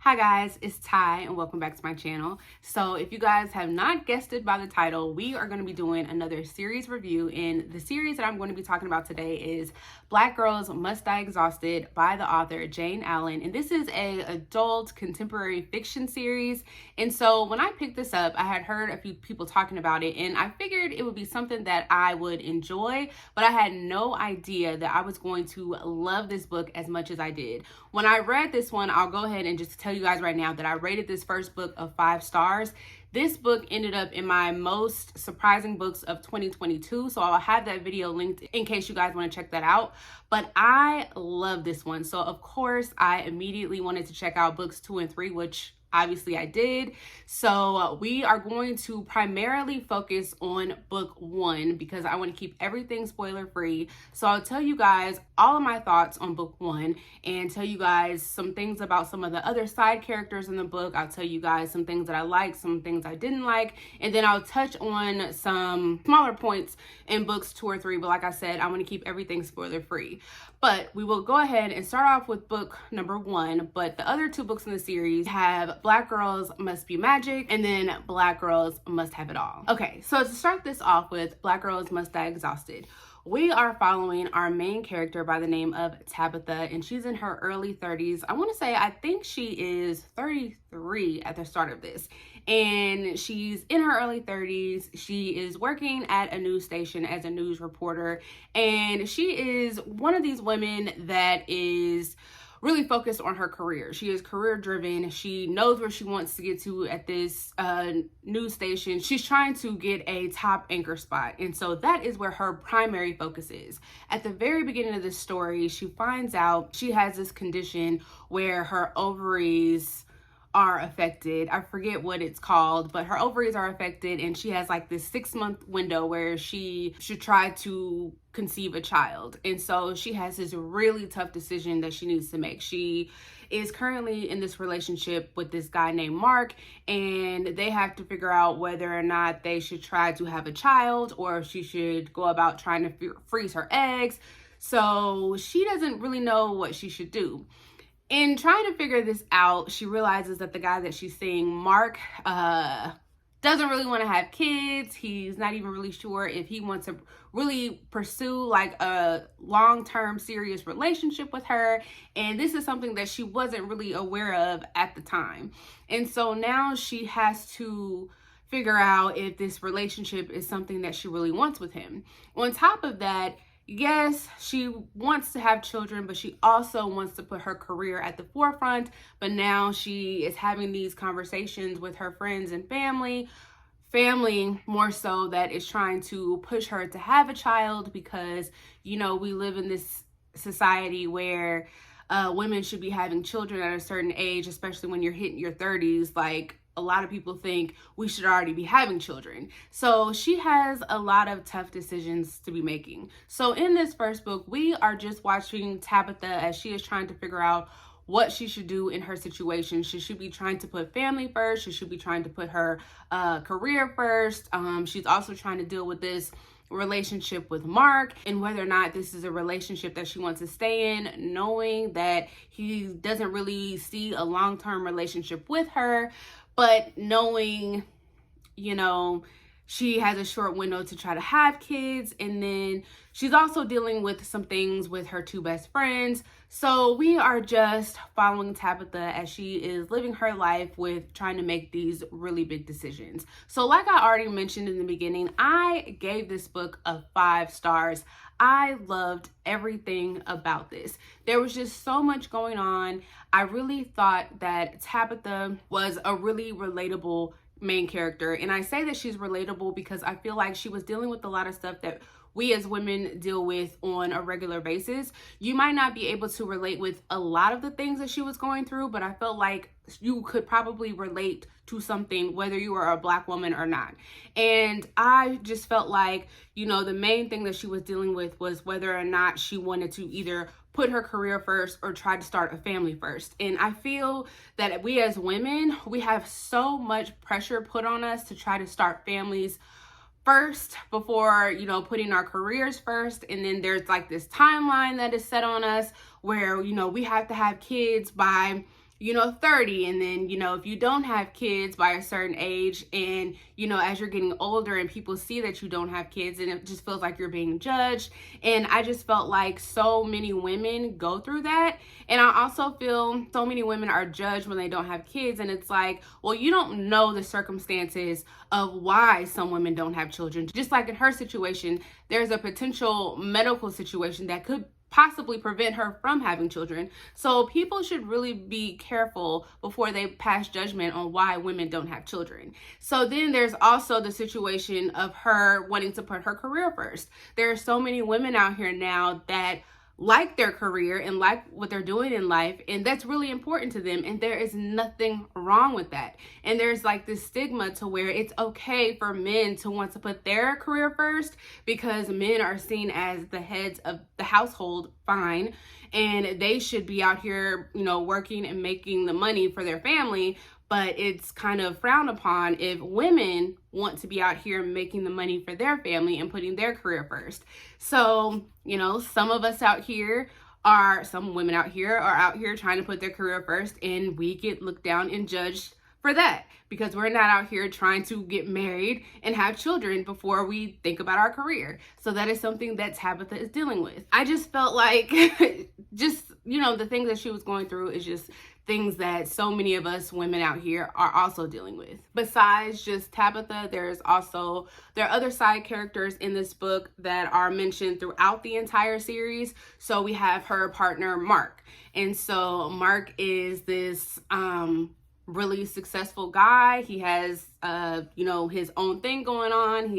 Hi guys, it's Ty and welcome back to my channel. So if you guys have not guessed it by the title, we are going to be doing another series review, and the series that I'm going to be talking about today is Black Girls Must Die Exhausted by the author Jayne Allen. And this is a adult contemporary fiction series. And so when I picked this up, I had heard a few people talking about it and I figured it would be something that I would enjoy, but I had no idea that I was going to love this book as much as I did. When I read this one, I'll go ahead and just tell you guys right now that I rated this first book of 5 stars. This book ended up in my most surprising books of 2022, so I'll have that video linked in case you guys want to check that out. But I love this one, so of course I immediately wanted to check out books 2 and 3, which obviously I did. So we are going to primarily focus on book 1 because I want to keep everything spoiler free. So I'll tell you guys all of my thoughts on book 1 and tell you guys some things about some of the other side characters in the book. I'll tell you guys some things that I liked, some things I didn't like, and then I'll touch on some smaller points in books 2 or 3. But like I said, I want to keep everything spoiler free. But we will go ahead and start off with book number 1. But the other 2 books in the series have Black Girls Must Be Magic and then Black Girls Must Have It All. Okay, so to start this off with Black Girls Must Die Exhausted, we are following our main character by the name of Tabitha, and she's in her early 30s. I want to say, I think she is 33 at the start of this. And she's in her early 30s. She is working at a news station as a news reporter. And she is one of these women that is really focused on her career. She is career driven. She knows where she wants to get to at this news station. She's trying to get a top anchor spot. And so that is where her primary focus is. At the very beginning of this story, she finds out she has this condition where her ovaries are affected. I forget what it's called, but her ovaries are affected and she has like this 6-month window where she should try to conceive a child. And so she has this really tough decision that she needs to make. She is currently in this relationship with this guy named Mark, and they have to figure out whether or not they should try to have a child or if she should go about trying to freeze her eggs. So she doesn't really know what she should do. In trying to figure this out, she realizes that the guy that she's seeing, Mark, doesn't really want to have kids. He's not even really sure if he wants to really pursue like a long-term serious relationship with her. And this is something that she wasn't really aware of at the time. And so now she has to figure out if this relationship is something that she really wants with him. On top of that, yes, she wants to have children, but she also wants to put her career at the forefront. But now she is having these conversations with her friends and family more so, that is trying to push her to have a child because, you know, we live in this society where women should be having children at a certain age, especially when you're hitting your 30s. Like, a lot of people think we should already be having children. So she has a lot of tough decisions to be making. So in this first book, we are just watching Tabitha as she is trying to figure out what she should do in her situation. Should she be trying to put family first? Should she be trying to put her career first? She's also trying to deal with this relationship with Mark and whether or not this is a relationship that she wants to stay in, knowing that he doesn't really see a long-term relationship with her, but knowing, you know, she has a short window to try to have kids. And then she's also dealing with some things with her 2 best friends. So we are just following Tabitha as she is living her life with trying to make these really big decisions. So like I already mentioned in the beginning, I gave this book a 5 stars. I loved everything about this. There was just so much going on. I really thought that Tabitha was a really relatable main character. And I say that she's relatable because I feel like she was dealing with a lot of stuff that we as women deal with on a regular basis. You might not be able to relate with a lot of the things that she was going through, but I felt like you could probably relate to something whether you are a Black woman or not. And I just felt like, you know, the main thing that she was dealing with was whether or not she wanted to either put her career first or try to start a family first. And I feel that we as women, we have so much pressure put on us to try to start families first before, you know, putting our careers first. And then there's like this timeline that is set on us where, you know, we have to have kids by 30, and then if you don't have kids by a certain age, and as you're getting older and people see that you don't have kids, and it just feels like you're being judged. And I just felt like so many women go through that, and I also feel so many women are judged when they don't have kids, and it's like, well, you don't know the circumstances of why some women don't have children. Just like in her situation, there's a potential medical situation that could possibly prevent her from having children. So people should really be careful before they pass judgment on why women don't have children. So then there's also the situation of her wanting to put her career first. There are so many women out here now that like their career and like what they're doing in life, and that's really important to them, and there is nothing wrong with that. And there's like this stigma to where it's okay for men to want to put their career first because men are seen as the heads of the household, fine, and they should be out here working and making the money for their family. But it's kind of frowned upon if women want to be out here making the money for their family and putting their career first. So, some of us out here some women out here are out here trying to put their career first, and we get looked down and judged for that because we're not out here trying to get married and have children before we think about our career. So that is something that Tabitha is dealing with. I just felt like the things that she was going through is just things that so many of us women out here are also dealing with. Besides just Tabitha, there are other side characters in this book that are mentioned throughout the entire series. So we have her partner, Mark. And so Mark is this really successful guy. He has his own thing going on.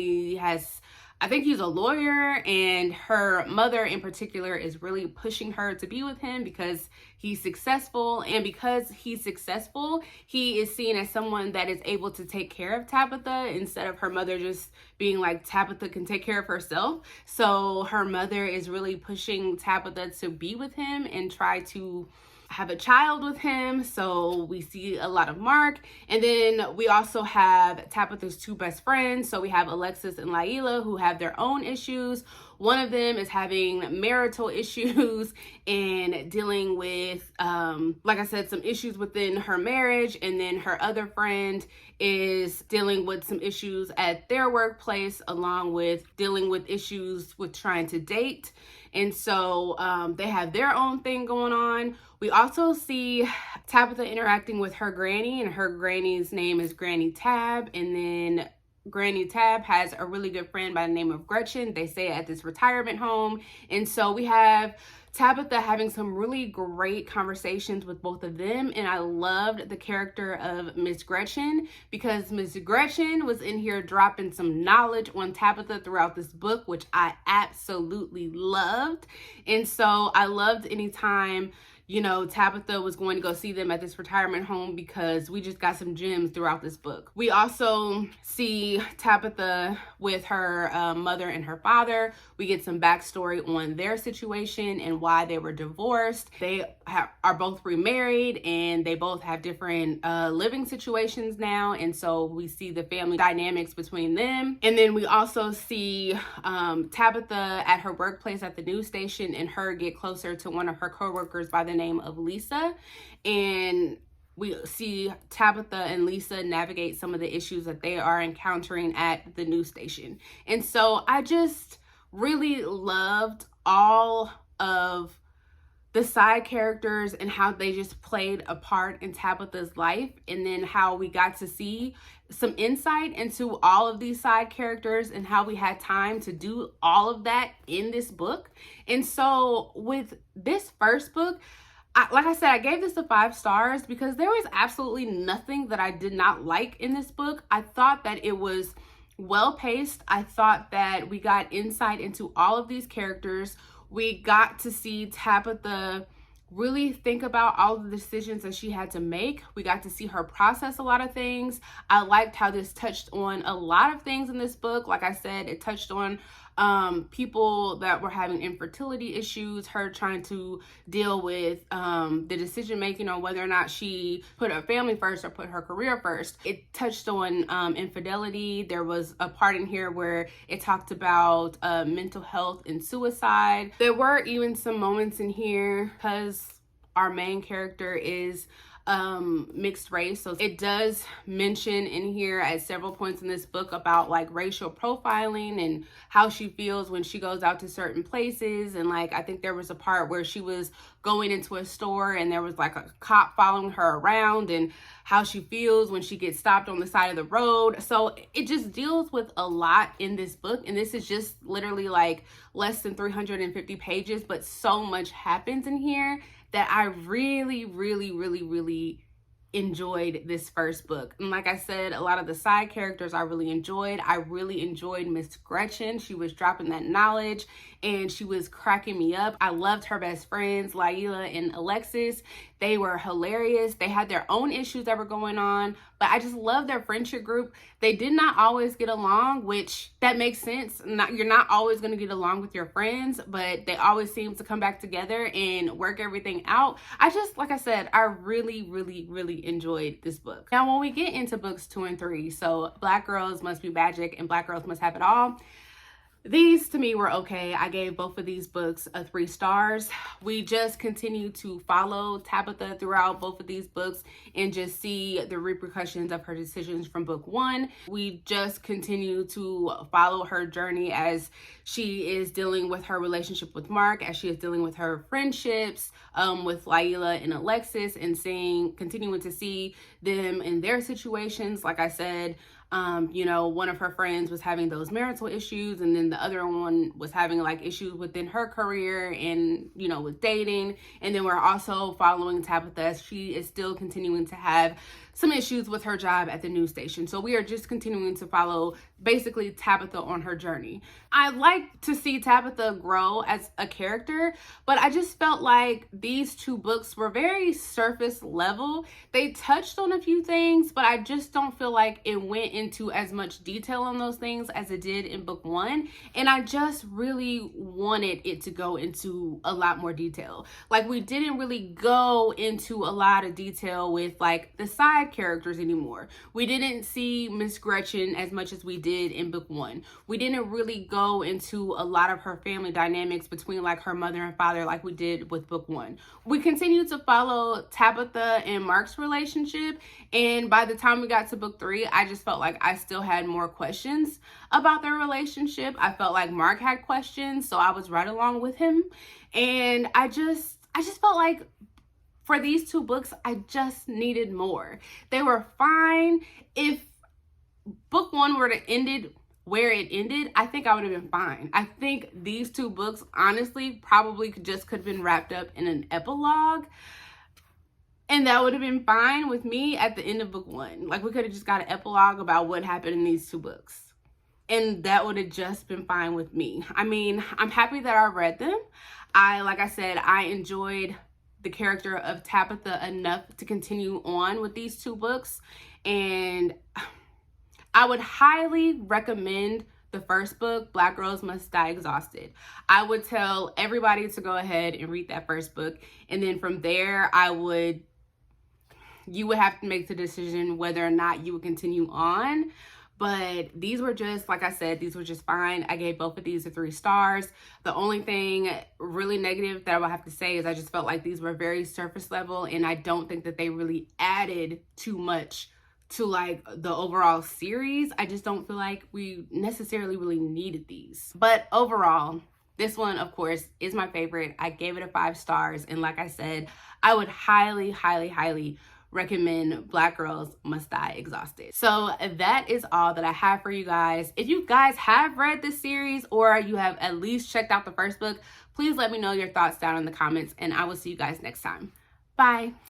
I think he's a lawyer, and her mother in particular is really pushing her to be with him because he's successful. And because he's successful, he is seen as someone that is able to take care of Tabitha instead of her mother just being like, Tabitha can take care of herself. So her mother is really pushing Tabitha to be with him and try to have a child with him. So we see a lot of Mark. And then we also have Tabitha's two best friends. So we have Alexis and Laila, who have their own issues. One of them is having marital issues and dealing with, like I said, some issues within her marriage. And then her other friend is dealing with some issues at their workplace, along with dealing with issues with trying to date. And so they have their own thing going on. We also see Tabitha interacting with her granny, and her granny's name is Granny Tab. And then Granny Tab has a really good friend by the name of Gretchen. They stay at this retirement home. And so we have Tabitha having some really great conversations with both of them. And I loved the character of Miss Gretchen because Miss Gretchen was in here dropping some knowledge on Tabitha throughout this book, which I absolutely loved. And so I loved anytime Tabitha was going to go see them at this retirement home because we just got some gems throughout this book. We also see Tabitha with her mother and her father. We get some backstory on their situation and why they were divorced. They are both remarried, and they both have different living situations now. And so we see the family dynamics between them. And then we also see Tabitha at her workplace at the news station, and her get closer to one of her coworkers by the name of Lisa. And we see Tabitha and Lisa navigate some of the issues that they are encountering at the news station. And so I just really loved all of the side characters and how they just played a part in Tabitha's life, and then how we got to see some insight into all of these side characters and how we had time to do all of that in this book. And so with this first book, like I said, I gave this a 5 stars because there was absolutely nothing that I did not like in this book. I thought that it was well paced. I thought that we got insight into all of these characters. We got to see Tabitha really think about all the decisions that she had to make. We got to see her process a lot of things. I liked how this touched on a lot of things in this book. Like I said, it touched on people that were having infertility issues, her trying to deal with the decision making on whether or not she put her family first or put her career first. It touched on infidelity. There was a part in here where it talked about mental health and suicide. There were even some moments in here, because our main character is mixed race. So it does mention in here at several points in this book about like racial profiling and how she feels when she goes out to certain places. And like, I think there was a part where she was going into a store and there was like a cop following her around, and how she feels when she gets stopped on the side of the road. So it just deals with a lot in this book. And this is just literally like less than 350 pages, but so much happens in here that I really enjoyed this first book. And like I said, a lot of the side characters I really enjoyed. I really enjoyed Miss Gretchen. She was dropping that knowledge and she was cracking me up. I loved her best friends, Laila and Alexis. They were hilarious. They had their own issues that were going on, but I just love their friendship group. They did not always get along, which that makes sense. You're not always going to get along with your friends, but they always seem to come back together and work everything out. Like I said, I really enjoyed this book. Now, when we get into books 2 and 3, so Black Girls Must Be Magic and Black Girls Must Have It All, these to me were okay. I gave both of these books 3 stars. We just continue to follow Tabitha throughout both of these books and just see the repercussions of her decisions from book 1. We just continue to follow her journey as she is dealing with her relationship with Mark, as she is dealing with her friendships with Laila and Alexis, and continuing to see them in their situations. Like I said, you know, one of her friends was having those marital issues, and then the other one was having like issues within her career and, you know, with dating. And then we're also following Tabitha as she is still continuing to have some issues with her job at the news station. So we are just continuing to follow basically Tabitha on her journey. I like to see Tabitha grow as a character, but I just felt like these 2 books were very surface level. They touched on a few things, but I just don't feel like it went into as much detail on those things as it did in book 1. And I just really wanted it to go into a lot more detail. Like, we didn't really go into a lot of detail with like the side characters anymore. We didn't see Miss Gretchen as much as we did in book 1. We didn't really go into a lot of her family dynamics between like her mother and father like we did with book 1. We continued to follow Tabitha and Mark's relationship, and by the time we got to book 3, I just felt like I still had more questions about their relationship. I felt like Mark had questions, so I was right along with him. And I just felt like for these 2 books, I just needed more. They were fine. If book 1 were to ended where it ended, I think I would have been fine. I think these 2 books, honestly, probably could have been wrapped up in an epilogue. And that would have been fine with me at the end of book 1. Like, we could have just got an epilogue about what happened in these 2 books. And that would have just been fine with me. I mean, I'm happy that I read them. Like I said, I enjoyed the character of Tabitha enough to continue on with these 2 books. And I would highly recommend the first book, Black Girls Must Die Exhausted. I would tell everybody to go ahead and read that first book. And then from there, you would have to make the decision whether or not you would continue on. But these were just, like I said, these were just fine. I gave both of these 3 stars. The only thing really negative that I would have to say is I just felt like these were very surface level, and I don't think that they really added too much to like the overall series. I just don't feel like we necessarily really needed these. But overall, this one, of course, is my favorite. I gave it 5 stars. And like I said, I would highly recommend Black Girls Must Die Exhausted. So that is all that I have for you guys. If you guys have read this series or you have at least checked out the first book, please let me know your thoughts down in the comments, and I will see you guys next time. Bye.